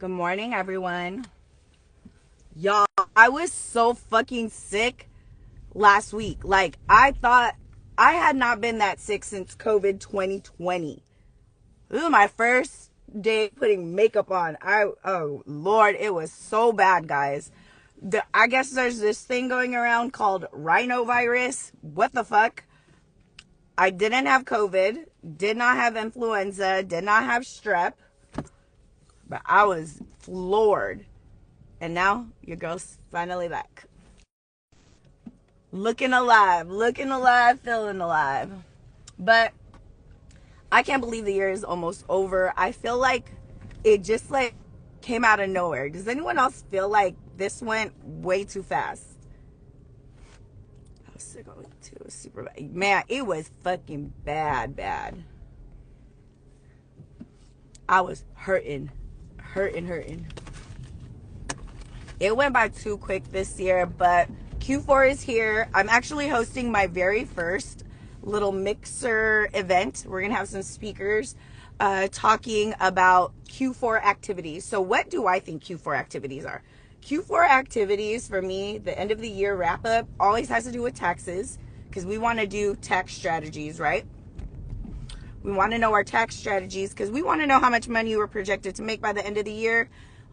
Good morning, everyone. Y'all, I was so fucking sick last week. Like, I thought I had not been that sick since COVID 2020. This was my first day putting makeup on. Oh, Lord, it was so bad, guys. I guess there's this thing going around called rhinovirus. What the fuck? I didn't have COVID, did not have influenza, did not have strep, but I was floored. And now your girl's finally back. Looking alive, feeling alive. But I can't believe the year is almost over. I feel like it just like came out of nowhere. Does anyone else feel like this went way too fast? I was sick all week too. It was super bad. Man, it was fucking bad. I was hurting. It went by too quick this year, but Q4 is here. I'm actually hosting my very first little mixer event. We're going to have some speakers talking about Q4 activities. So what do I think Q4 activities are? Q4 activities for me, the end of the year wrap up, always has to do with taxes because we want to do tax strategies, right? We want to know our tax strategies because we want to know how much money we're projected to make by the end of the year.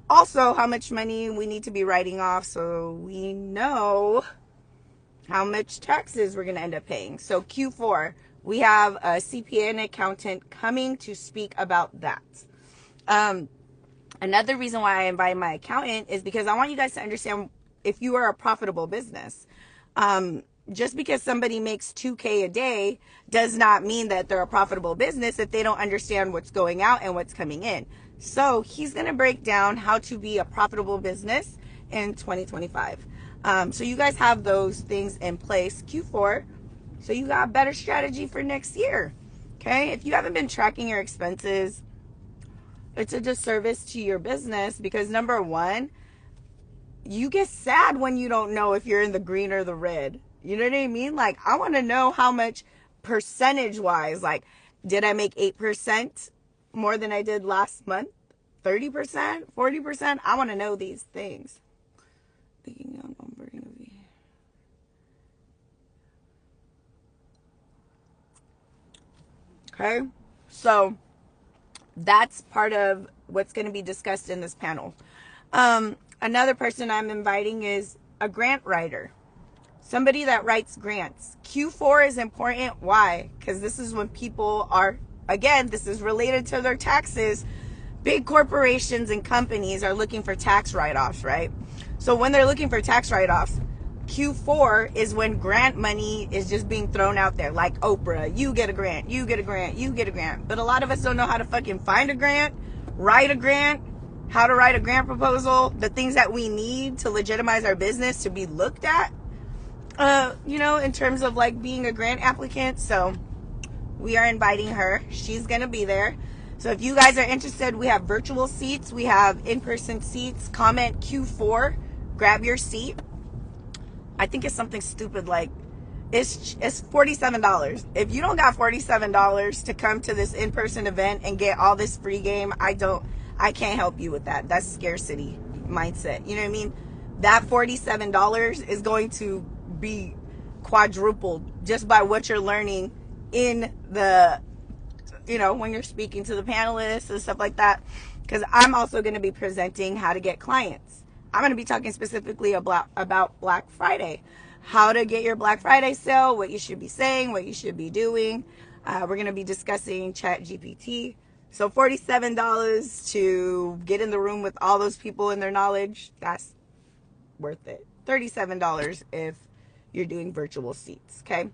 Also, how much money we need to be writing off so we know how much taxes we're going to end up paying. So Q4, we have a CPA and accountant coming to speak about that. Another reason why I invite my accountant is because I want you guys to understand if you are a profitable business. Just because somebody makes $2K a day does not mean that they're a profitable business if they don't understand what's going out and what's coming in. So he's going to break down how to be a profitable business in 2025. So you guys have those things in place, Q4, so you got a better strategy for next year. Okay. If you haven't been tracking your expenses, it's a disservice to your business because number one, you get sad when you don't know if you're in the green or the red. You know what I mean? Like, I want to know how much percentage wise, like, did I make 8% more than I did last month? 30%? 40%? I want to know these things. Thinking on numbering of the... Okay. So that's part of what's going to be discussed in this panel. Another person I'm inviting is a grant writer. Somebody that writes grants. Q4 is important. Why? Because this is when people are, again, this is related to their taxes. Big corporations and companies are looking for tax write-offs, right? So when they're looking for tax write-offs, Q4 is when grant money is just being thrown out there. Like Oprah, you get a grant, you get a grant, you get a grant. But a lot of us don't know how to fucking find a grant, write a grant, how to write a grant proposal, the things that we need to legitimize our business to be looked at. In terms of like being a grant applicant. So we are inviting her. She's going to be there. So if you guys are interested, we have virtual seats. We have in-person seats. Comment Q4. Grab your seat. I think it's something stupid like it's $47. If you don't got $47 to come to this in-person event and get all this free game, I can't help you with that. That's scarcity mindset. You know what I mean? That $47 is going to be quadrupled just by what you're learning in the, when you're speaking to the panelists and stuff like that. Because I'm also going to be presenting how to get clients. I'm going to be talking specifically about Black Friday, how to get your Black Friday sale, what you should be saying, what you should be doing. We're going to be discussing ChatGPT. So $47 to get in the room with all those people and their knowledge, that's worth it. $37 if you're doing virtual seats. Okay.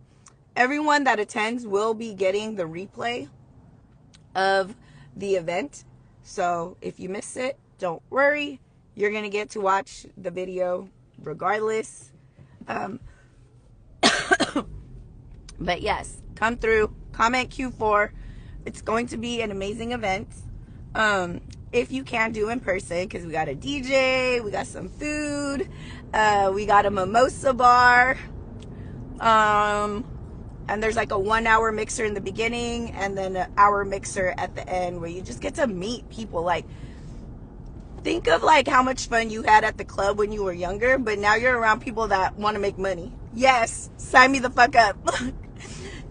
Everyone that attends will be getting the replay of the event. So if you miss it, don't worry. You're going to get to watch the video regardless. But yes, come through, comment Q4. It's going to be an amazing event. If you can do in person, because we got a DJ, we got some food, we got a mimosa bar, and there's like a 1 hour mixer in the beginning and then an hour mixer at the end where you just get to meet people. Like, Think of like how much fun you had at the club when you were younger, but now you're around people that want to make money. Yes, sign me the fuck up.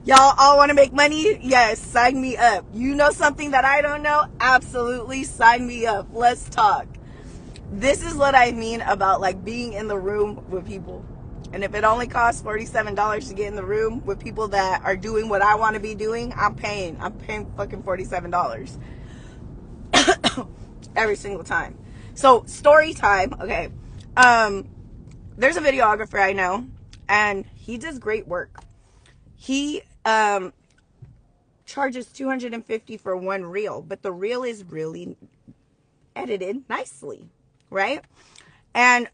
Y'all all want to make money? Yes, sign me up. You know something that I don't know? Absolutely, sign me up. Let's talk. This is what I mean about like being in the room with people. And if it only costs $47 to get in the room with people that are doing what I want to be doing, I'm paying fucking $47 every single time. So story time. Okay. There's a videographer I know, and he does great work. He charges $250 for one reel, but the reel is really edited nicely, right? And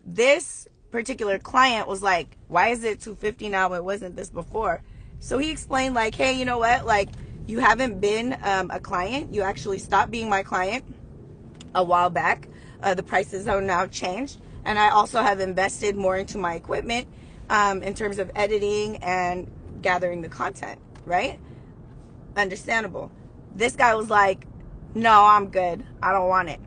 this particular client was like, why is it $250 now? It wasn't this before. So he explained like, hey, you know what? Like, you haven't been a client. You actually stopped being my client a while back. The prices have now changed. And I also have invested more into my equipment in terms of editing and gathering the content, right? Understandable. This guy was like, no, I'm good. I don't want it.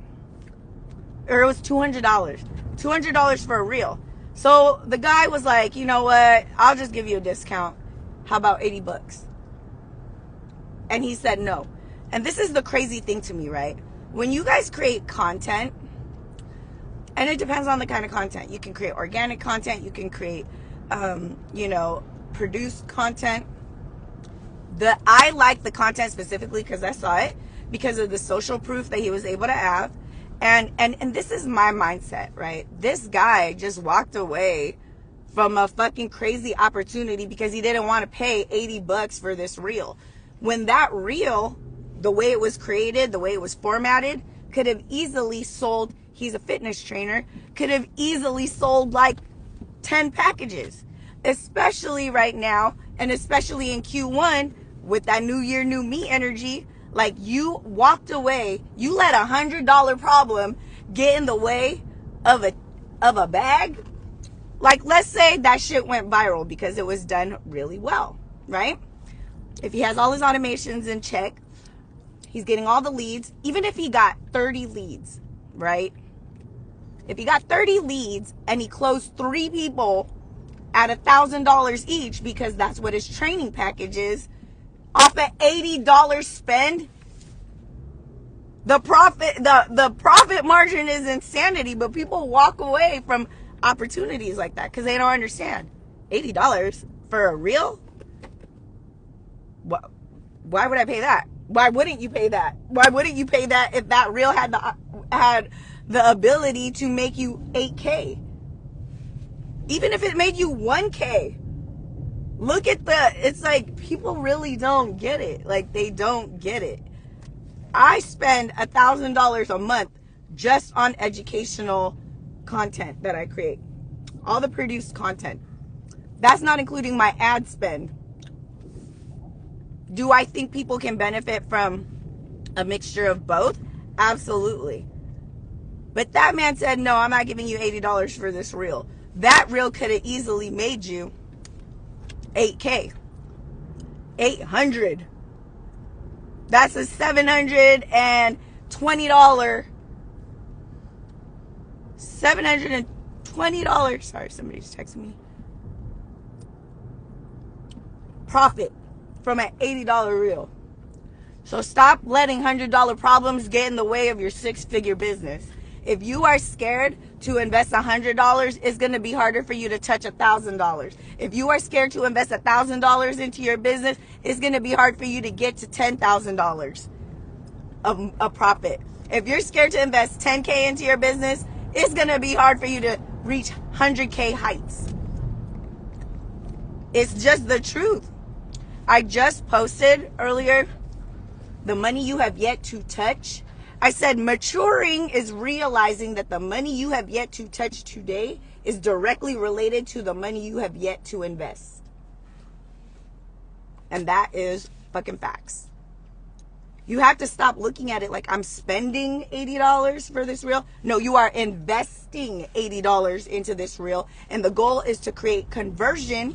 Or it was $200. $200 for a reel. So the guy was like, you know what? I'll just give you a discount. How about $80? And he said no. And this is the crazy thing to me, right? When you guys create content, and it depends on the kind of content. You can create organic content. You can create, produced content. I like the content specifically because I saw it, because of the social proof that he was able to have. And this is my mindset, right? This guy just walked away from a fucking crazy opportunity because he didn't want to pay $80 for this reel. When that reel, the way it was created, the way it was formatted, could have easily sold, he's a fitness trainer, could have easily sold like 10 packages, especially right now, and especially in Q1 with that new year, new me energy. Like, you walked away, you let $100 problem get in the way of a bag. Like, let's say that shit went viral because it was done really well, right? If he has all his automations in check, he's getting all the leads. Even if he got 30 leads, right? If he got 30 leads and he closed 3 people at $1,000 each, because that's what his training package is, off an $80 spend, the profit margin is insanity. But people walk away from opportunities like that because they don't understand. $80 for a reel? Why would I pay that? Why wouldn't you pay that? Why wouldn't you pay that if that reel had the ability to make you 8K? Even if it made you 1K. Look at it's like, people really don't get it. Like, they don't get it. I spend $1,000 a month just on educational content that I create. All the produced content. That's not including my ad spend. Do I think people can benefit from a mixture of both? Absolutely. But that man said, no, I'm not giving you $80 for this reel. That reel could have easily made you 8K. 800. That's a $720. $720. Sorry, somebody's texting me. Profit from an $80 reel. So stop letting $100 problems get in the way of your 6-figure business. If you are scared to invest $100, it's going to be harder for you to touch $1,000. If you are scared to invest $1,000 into your business, it's going to be hard for you to get to $10,000 of a profit. If you're scared to invest $10K into your business, it's going to be hard for you to reach $100K heights. It's just the truth. I just posted earlier, the money you have yet to touch. I said maturing is realizing that the money you have yet to touch today is directly related to the money you have yet to invest. And that is fucking facts. You have to stop looking at it like I'm spending $80 for this reel. No, you are investing $80 into this reel. And the goal is to create conversion,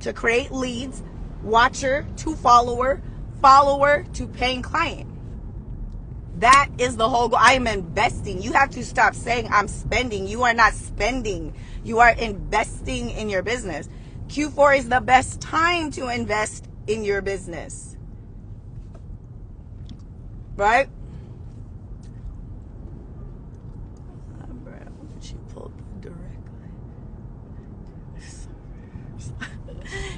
to create leads, watcher to follower, follower to paying client. That is the whole goal. I am investing. You have to stop saying I'm spending. You are not spending. You are investing in your business. Q4 is the best time to invest in your business. Right? She pulled directly.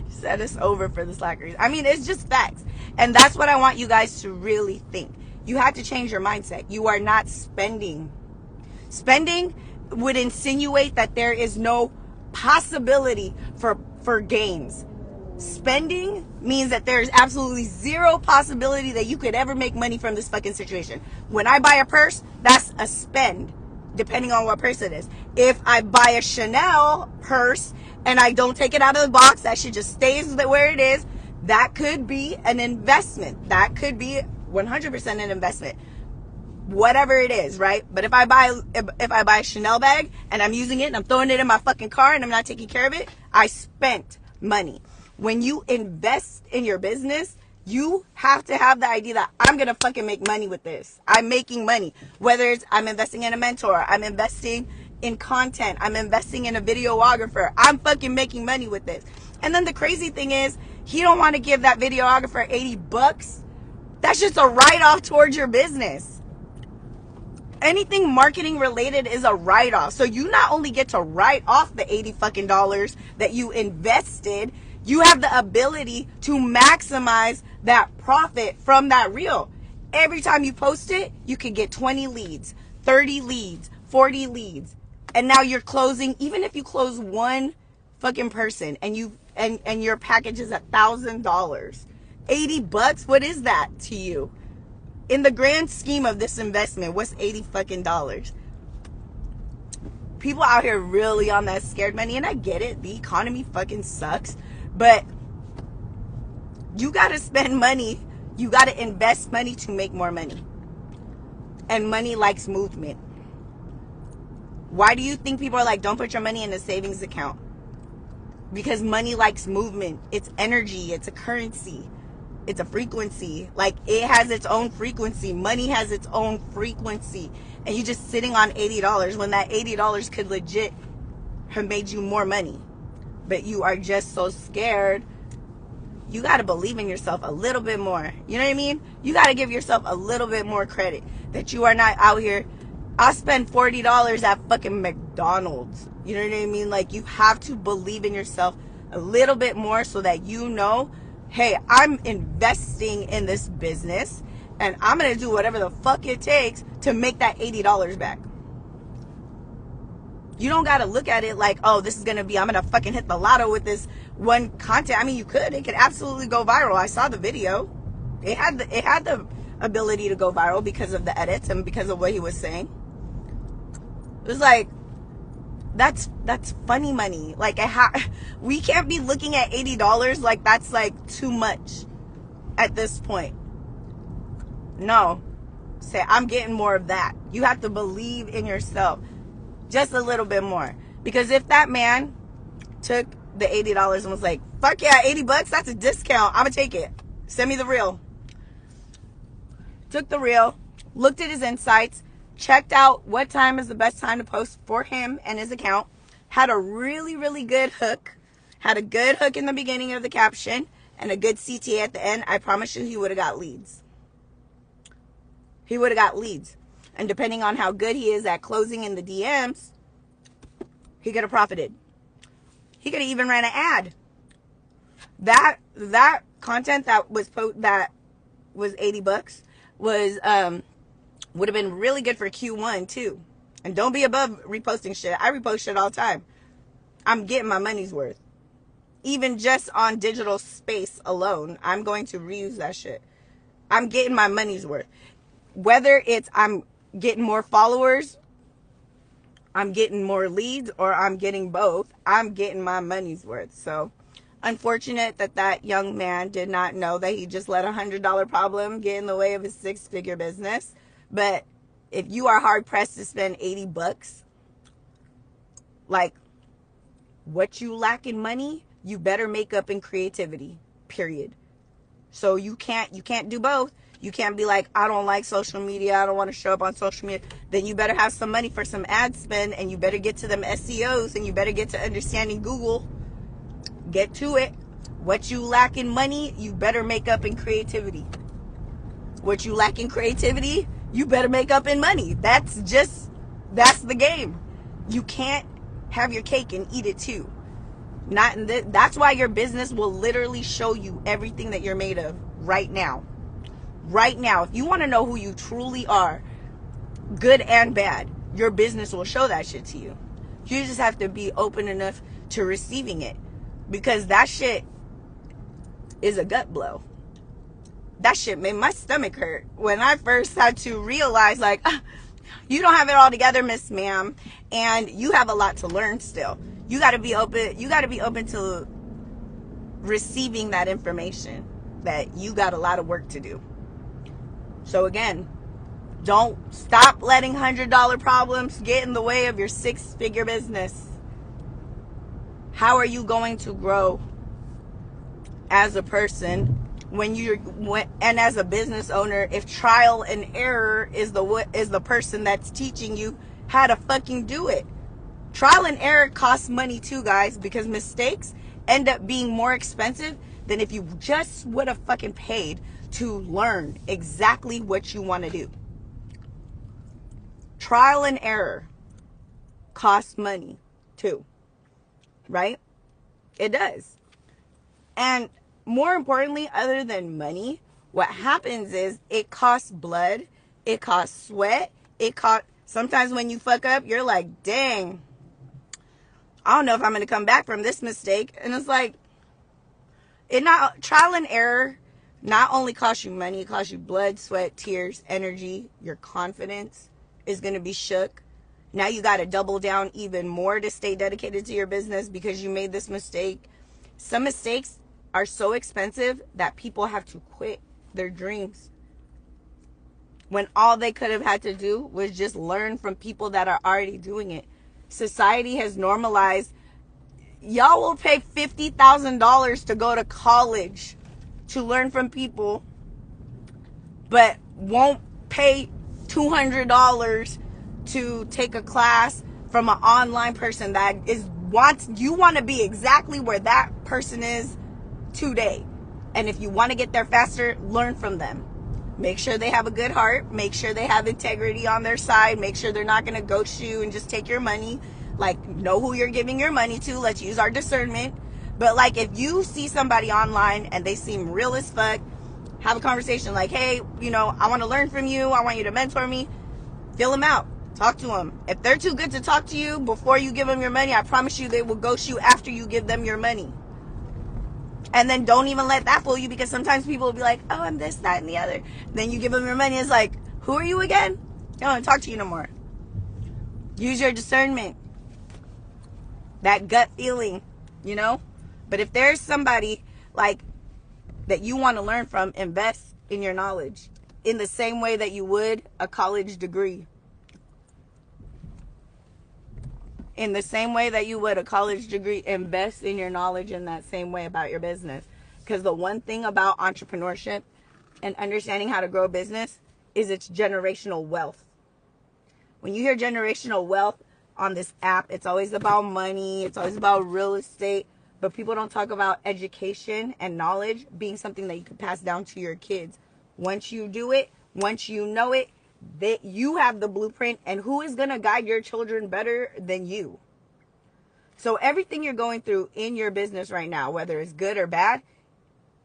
Said it's over for the slackers. I mean, it's just facts. And that's what I want you guys to really think. You have to change your mindset. You are not spending. Spending would insinuate that there is no possibility for gains. Spending means that there's absolutely zero possibility that you could ever make money from this fucking situation. When I buy a purse, that's a spend, depending on what purse it is. If I buy a Chanel purse and I don't take it out of the box, that shit just stays where it is, that could be an investment. That could be 100% an investment. Whatever it is, right? But if I buy a Chanel bag and I'm using it and I'm throwing it in my fucking car and I'm not taking care of it, I spent money. When you invest in your business, you have to have the idea that I'm gonna fucking make money with this. I'm making money. Whether it's I'm investing in a mentor, I'm investing in content, I'm investing in a videographer, I'm fucking making money with this. And then the crazy thing is, he don't want to give that videographer $80. That's just a write-off towards your business. Anything marketing related is a write-off. So you not only get to write off the $80 fucking dollars that you invested, you have the ability to maximize that profit from that reel. Every time you post it, you can get 20 leads, 30 leads, 40 leads. And now you're closing, even if you close one fucking person and your package is $1,000, $80, what is that to you? In the grand scheme of this investment, what's $80 fucking dollars? People out here really on that scared money, and I get it. The economy fucking sucks, but you gotta spend money. You gotta invest money to make more money. And money likes movement. Why do you think people are like, don't put your money in a savings account? Because money likes movement. It's energy. It's a currency. It's a frequency. Like, it has its own frequency. Money has its own frequency. And you just sitting on $80 when that $80 could legit have made you more money. But you are just so scared. You got to believe in yourself a little bit more. You know what I mean? You got to give yourself a little bit more credit. That you are not out here. I'll spend $40 at fucking McDonald's. You know what I mean? Like, you have to believe in yourself a little bit more so that you know, hey, I'm investing in this business and I'm going to do whatever the fuck it takes to make that $80 back. You don't got to look at it like, oh, this is going to be, I'm going to fucking hit the lotto with this one content. I mean, you could. It could absolutely go viral. I saw the video. It had the ability to go viral because of the edits and because of what he was saying. It was like, that's funny money. Like, we can't be looking at $80 like that's like too much at this point. No. Say, I'm getting more of that. You have to believe in yourself just a little bit more. Because if that man took the $80 and was like, fuck yeah, $80, that's a discount, I'm gonna take it. Send me the reel. Took the reel, looked at his insights, checked out what time is the best time to post for him and his account, had a really, really good hook, had a good hook in the beginning of the caption, and a good CTA at the end, I promise you he would have got leads. He would have got leads. And depending on how good he is at closing in the DMs, he could have profited. He could have even ran an ad. That content that was $80 was would have been really good for Q1 too. And don't be above reposting shit. I repost shit all the time. I'm getting my money's worth. Even just on digital space alone, I'm going to reuse that shit. I'm getting my money's worth. Whether it's I'm getting more followers, I'm getting more leads, or I'm getting both, I'm getting my money's worth. So unfortunate that young man did not know that he just let $100 problem get in the way of his 6-figure business. But if you are hard pressed to spend $80, like, what you lack in money, you better make up in creativity, period. So you can't do both. You can't be like, I don't like social media, I don't want to show up on social media. Then you better have some money for some ad spend, and you better get to them SEOs, and you better get to understanding Google. Get to it. What you lack in money, you better make up in creativity. What you lack in creativity, you better make up in money. That's the game. You can't have your cake and eat it too. Not in this. That's why your business will literally show you everything that you're made of right now. Right now, if you want to know who you truly are, good and bad, your business will show that shit to you. You just have to be open enough to receiving it, because that shit is a gut blow. That shit made my stomach hurt when I first had to realize, like, you don't have it all together, Miss Ma'am, and you have a lot to learn still. You got to be open. You got to be open to receiving that information, that you got a lot of work to do. So again, don't stop letting $100 problems get in the way of your 6-figure business. How are you going to grow as a person and as a business owner if trial and error is the person that's teaching you how to fucking do it? Trial and error costs money too, guys, because mistakes end up being more expensive than if you just would have fucking paid to learn exactly what you want to do. Trial and error costs money too, right? It does. And more importantly, other than money, what happens is it costs blood, it costs sweat, sometimes when you fuck up, you're like, dang, I don't know if I'm going to come back from this mistake. And it's like, trial and error not only costs you money, it costs you blood, sweat, tears, energy. Your confidence is going to be shook. Now you got to double down even more to stay dedicated to your business because you made this mistake. Some mistakes are so expensive that people have to quit their dreams, when all they could have had to do was just learn from people that are already doing it. Society has normalized. Y'all will pay $50,000 to go to college to learn from people, but won't pay $200 to take a class from an online person that you want to be exactly where that person is today. And if you want to get there faster, learn from them. Make sure they have a good heart. Make sure they have integrity on their side. Make sure they're not going to ghost you and just take your money. Like, know who you're giving your money to. Let's use our discernment. But like, if you see somebody online and they seem real as fuck, have a conversation like, hey, I want to learn from you. I want you to mentor me. Fill them out. Talk to them. If they're too good to talk to you before you give them your money, I promise you they will ghost you after you give them your money. And then don't even let that fool you, because sometimes people will be like, oh, I'm this, that, and the other. Then you give them your money. It's like, who are you again? I don't want to talk to you no more. Use your discernment. That gut feeling, But if there's somebody like that you want to learn from, invest in your knowledge in the same way that you would a college degree. In the same way that you would a college degree, invest in your knowledge in that same way about your business. Because the one thing about entrepreneurship and understanding how to grow a business is it's generational wealth. When you hear generational wealth on this app, it's always about money, it's always about real estate, but people don't talk about education and knowledge being something that you can pass down to your kids. Once you do it, once you know it, that you have the blueprint, and who is going to guide your children better than you? So everything you're going through in your business right now, whether it's good or bad,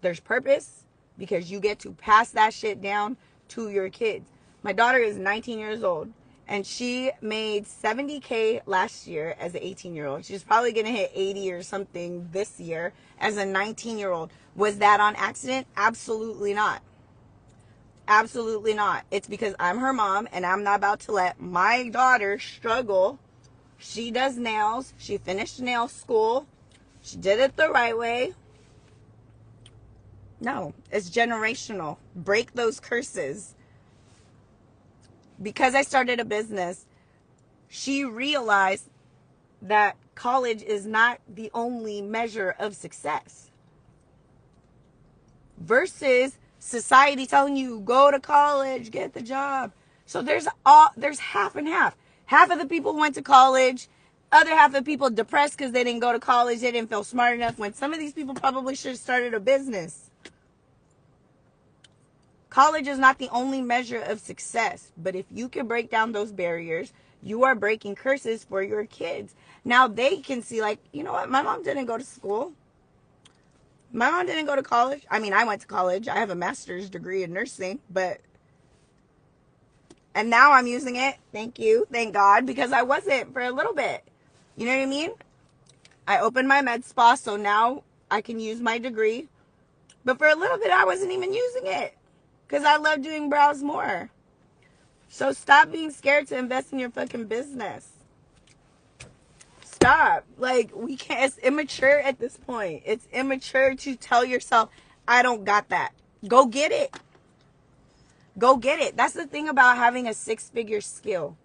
there's purpose, because you get to pass that shit down to your kids. My daughter is 19 years old, and she made $70K last year as an 18-year-old. She's probably going to hit 80 or something this year as a 19-year-old. Was that on accident? Absolutely not. Absolutely not. It's because I'm her mom, and I'm not about to let my daughter struggle. She does nails. She finished nail school. She did it the right way. No, it's generational. Break those curses. Because I started a business, she realized that college is not the only measure of success. Versus Society telling you, go to college, get the job. So there's half and half. Half of the people went to college. Other half of the people depressed because they didn't go to college. They didn't feel smart enough, when some of these people probably should have started a business. College is not the only measure of success, but if you can break down those barriers, you are breaking curses for your kids. Now they can see, like, you know what? My mom didn't go to school. My mom didn't go to college. I mean, I went to college. I have a master's degree in nursing, and now I'm using it. Thank you. Thank God, because I wasn't for a little bit. You know what I mean? I opened my med spa, so now I can use my degree. But for a little bit, I wasn't even using it because I love doing brows more. So stop being scared to invest in your fucking business. Stop. Like, we can't. It's immature at this point. It's immature to tell yourself, I don't got that. Go get it. Go get it. That's the thing about having a 6-figure skill.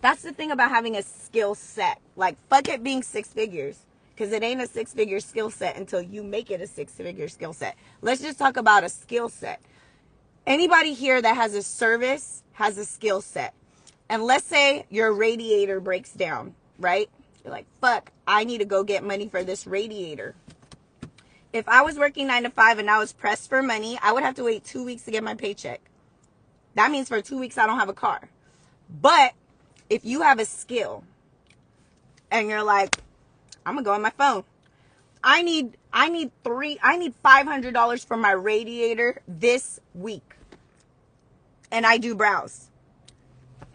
That's the thing about having a skill set. Like, fuck it being 6 figures. Because it ain't a 6-figure skill set until you make it a 6-figure skill set. Let's just talk about a skill set. Anybody here that has a service has a skill set. And let's say your radiator breaks down, right? You're like, fuck, I need to go get money for this radiator. If I was working 9 to 5 and I was pressed for money, I would have to wait 2 weeks to get my paycheck. That means for 2 weeks I don't have a car. But if you have a skill and you're like, I'm gonna go on my phone. I need $500 for my radiator this week. And I do brows.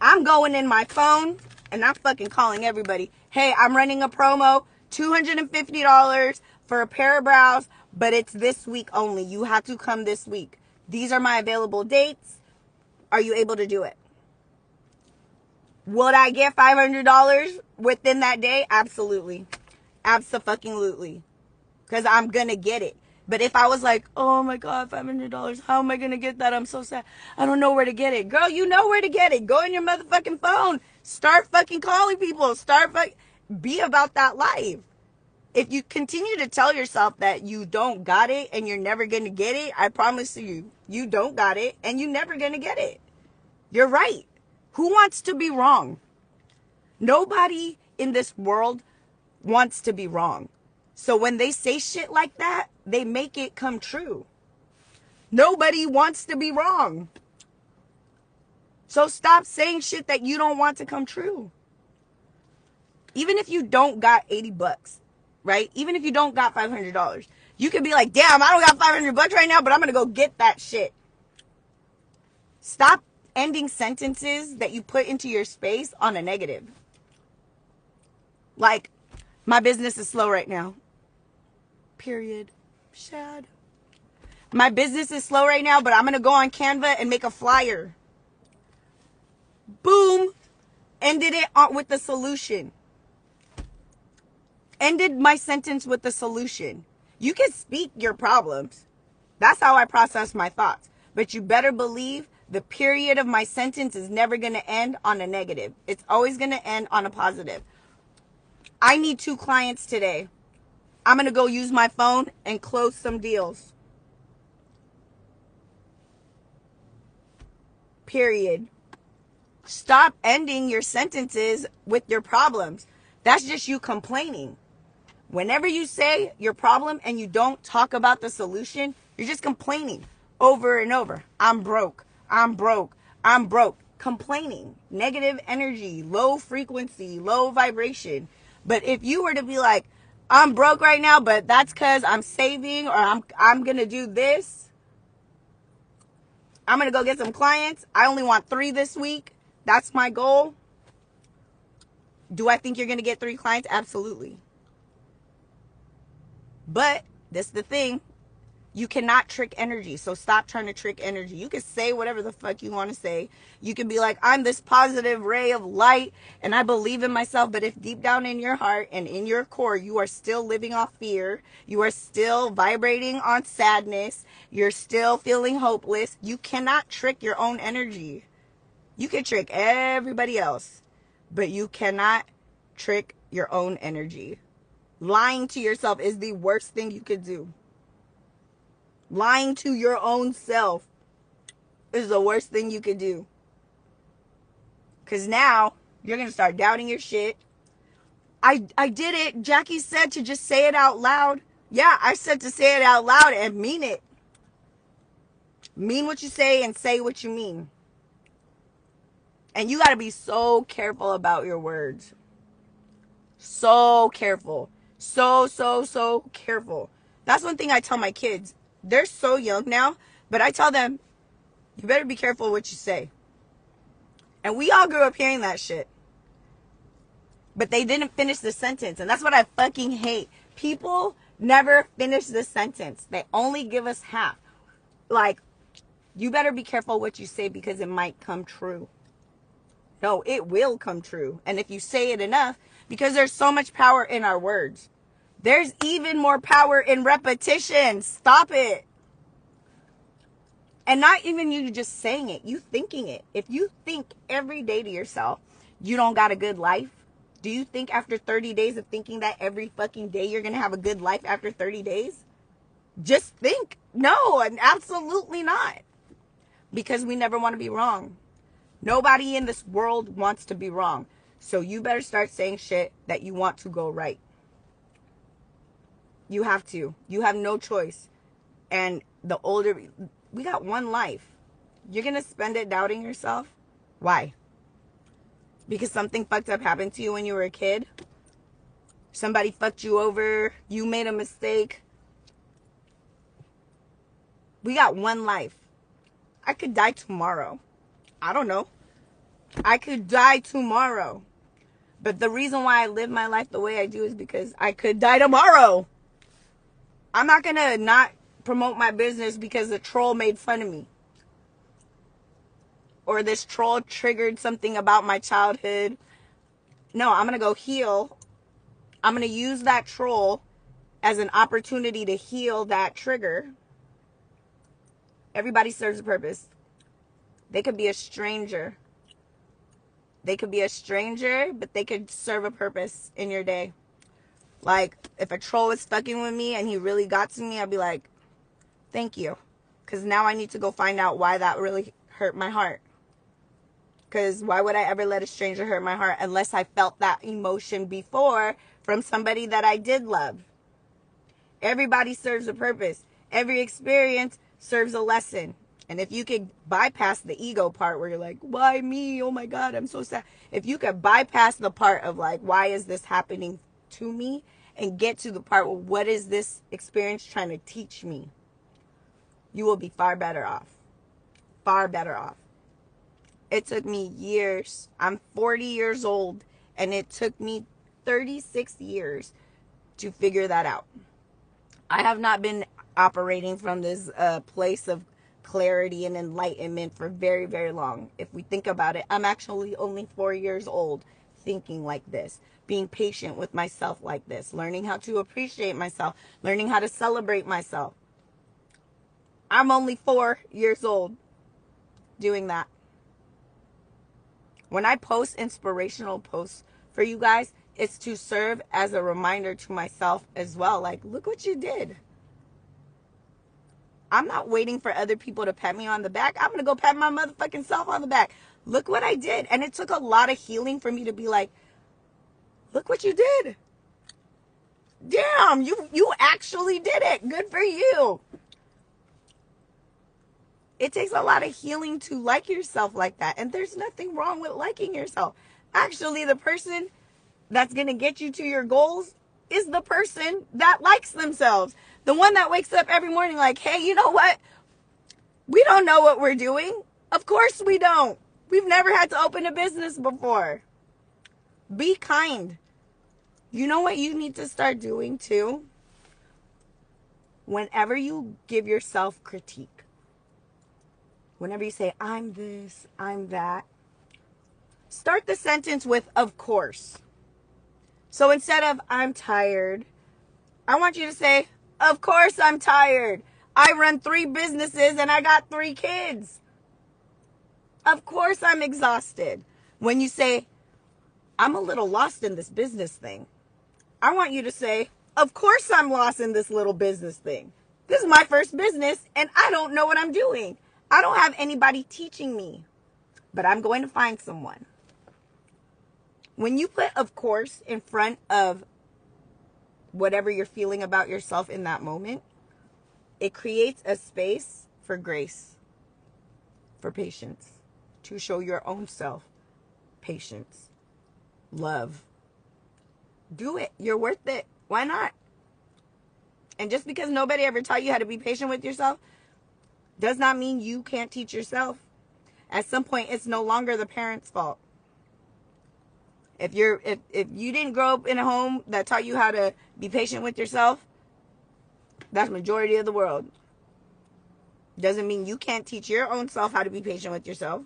I'm going in my phone and I'm fucking calling everybody. Hey, I'm running a promo, $250 for a pair of brows, but it's this week only. You have to come this week. These are my available dates. Are you able to do it? Would I get $500 within that day? Absolutely. Abso-fucking-lutely. Because I'm going to get it. But if I was like, oh my God, $500, how am I going to get that? I'm so sad. I don't know where to get it. Girl, you know where to get it. Go in your motherfucking phone. Start fucking calling people. Be about that life. If you continue to tell yourself that you don't got it and you're never going to get it, I promise you, you don't got it and you're never going to get it. You're right. Who wants to be wrong? Nobody in this world wants to be wrong. So when they say shit like that, they make it come true. Nobody wants to be wrong. So stop saying shit that you don't want to come true. Even if you don't got $80, right? Even if you don't got $500, you could be like, damn, I don't got $500 right now, but I'm going to go get that shit. Stop ending sentences that you put into your space on a negative. Like, my business is slow right now. Period. Shad. My business is slow right now, but I'm going to go on Canva and make a flyer. Boom. Ended it with the solution. Ended my sentence with the solution. You can speak your problems. That's how I process my thoughts. But you better believe the period of my sentence is never going to end on a negative. It's always going to end on a positive. I need 2 clients today. I'm going to go use my phone and close some deals. Period. Stop ending your sentences with your problems. That's just you complaining. Whenever you say your problem and you don't talk about the solution, you're just complaining over and over. I'm broke. I'm broke. I'm broke. Complaining. Negative energy. Low frequency. Low vibration. But if you were to be like, I'm broke right now, but that's because I'm saving, or I'm going to do this. I'm going to go get some clients. I only want 3 this week. That's my goal. Do I think you're going to get 3 clients? Absolutely. But this is the thing. You cannot trick energy. So stop trying to trick energy. You can say whatever the fuck you want to say. You can be like, I'm this positive ray of light and I believe in myself. But if deep down in your heart and in your core, you are still living off fear, you are still vibrating on sadness, you're still feeling hopeless, you cannot trick your own energy. You can trick everybody else, but you cannot trick your own energy. Lying to yourself is the worst thing you could do. Lying to your own self is the worst thing you could do. Because now you're going to start doubting your shit. I did it. Jackie said to just say it out loud. Yeah, I said to say it out loud and mean it. Mean what you say and say what you mean. And you got to be so careful about your words. So careful. So careful. That's one thing I tell my kids. They're so young now, but I tell them, you better be careful what you say. And we all grew up hearing that shit. But they didn't finish the sentence. And that's what I fucking hate. People never finish the sentence. They only give us half. Like, you better be careful what you say because it might come true. No, it will come true. And if you say it enough, because there's so much power in our words. There's even more power in repetition. Stop it. And not even you just saying it, you thinking it. If you think every day to yourself, you don't got a good life, do you think after 30 days of thinking that every fucking day you're going to have a good life after 30 days? Just think. No, absolutely not. Because we never want to be wrong. Nobody in this world wants to be wrong. So you better start saying shit that you want to go right. You have to. You have no choice. And the older... We got one life. You're going to spend it doubting yourself? Why? Because something fucked up happened to you when you were a kid? Somebody fucked you over? You made a mistake? We got one life. I could die tomorrow. I don't know. I could die tomorrow. But the reason why I live my life the way I do is because I could die tomorrow. I'm not going to not promote my business because a troll made fun of me. Or this troll triggered something about my childhood. No, I'm going to go heal. I'm going to use that troll as an opportunity to heal that trigger. Everybody serves a purpose. They could be a stranger. They could be a stranger, but they could serve a purpose in your day. Like, if a troll was fucking with me and he really got to me, I'd be like, thank you. Because now I need to go find out why that really hurt my heart. Because why would I ever let a stranger hurt my heart unless I felt that emotion before from somebody that I did love? Everybody serves a purpose. Every experience serves a lesson. And if you could bypass the ego part where you're like, why me? Oh my God, I'm so sad. If you could bypass the part of like, why is this happening to me? And get to the part of what is this experience trying to teach me? You will be far better off. Far better off. It took me years. I'm 40 years old. And it took me 36 years to figure that out. I have not been operating from this place of clarity and enlightenment for very, very long. If we think about it, I'm actually only 4 years old thinking like this, being patient with myself like this, learning how to appreciate myself, learning how to celebrate myself. I'm only 4 years old doing that. When I post inspirational posts for you guys, it's to serve as a reminder to myself as well. Like, look what you did. I'm not waiting for other people to pat me on the back. I'm going to go pat my motherfucking self on the back. Look what I did. And it took a lot of healing for me to be like, look what you did. Damn, you actually did it. Good for you. It takes a lot of healing to like yourself like that. And there's nothing wrong with liking yourself. Actually, the person that's going to get you to your goals is the person that likes themselves. The one that wakes up every morning like, hey, you know what? We don't know what we're doing. Of course we don't. We've never had to open a business before. Be kind. You know what you need to start doing too? Whenever you give yourself critique, whenever you say, I'm this, I'm that, start the sentence with, of course. So instead of, I'm tired, I want you to say, of course I'm tired. I run 3 businesses and I got 3 kids. Of course I'm exhausted. When you say, I'm a little lost in this business thing, I want you to say, of course I'm lost in this little business thing. This is my first business and I don't know what I'm doing. I don't have anybody teaching me, but I'm going to find someone. When you put of course in front of whatever you're feeling about yourself in that moment, it creates a space for grace, for patience, to show your own self patience, love. Do it. You're worth it. Why not? And just because nobody ever taught you how to be patient with yourself does not mean you can't teach yourself. At some point, it's no longer the parents' fault. If you didn't grow up in a home that taught you how to be patient with yourself, that's majority of the world. Doesn't mean you can't teach your own self how to be patient with yourself.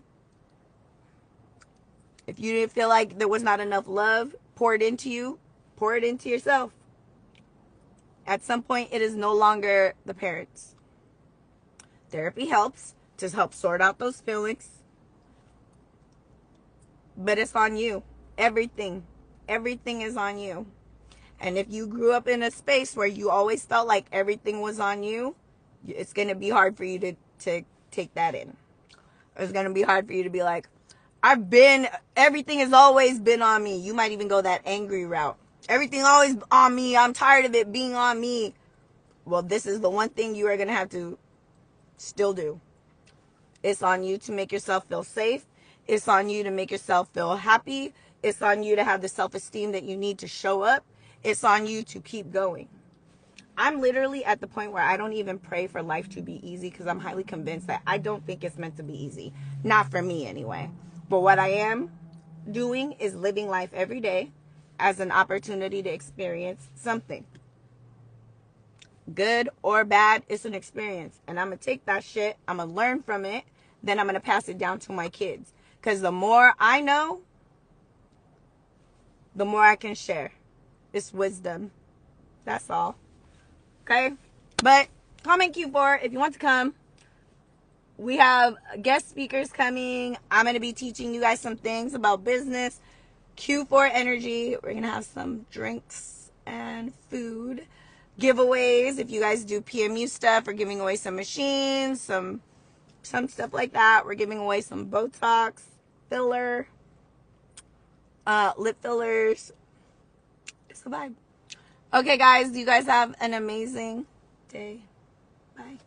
If you didn't feel like there was not enough love poured into you, pour it into yourself. At some point, it is no longer the parents. Therapy helps to help sort out those feelings. But it's on you. Everything is on you. And if you grew up in a space where you always felt like everything was on you, it's going to be hard for you to take that in. It's going to be hard for you to be like, everything has always been on me. You might even go that angry route. Everything always on me. I'm tired of it being on me. Well, this is the one thing you are going to have to still do. It's on you to make yourself feel safe. It's on you to make yourself feel happy. It's on you to have the self-esteem that you need to show up. It's on you to keep going. I'm literally at the point where I don't even pray for life to be easy because I'm highly convinced that I don't think it's meant to be easy. Not for me anyway. But what I am doing is living life every day as an opportunity to experience something. Good or bad, it's an experience. And I'm going to take that shit, I'm going to learn from it, then I'm going to pass it down to my kids. Because the more I know, the more I can share. It's wisdom. That's all. Okay? But comment Q4 if you want to come. We have guest speakers coming. I'm going to be teaching you guys some things about business. Q4 energy. We're going to have some drinks and food. Giveaways. If you guys do PMU stuff, we're giving away some machines, some stuff like that. We're giving away some Botox, filler, lip fillers. It's a vibe. Okay, guys. You guys have an amazing day. Bye.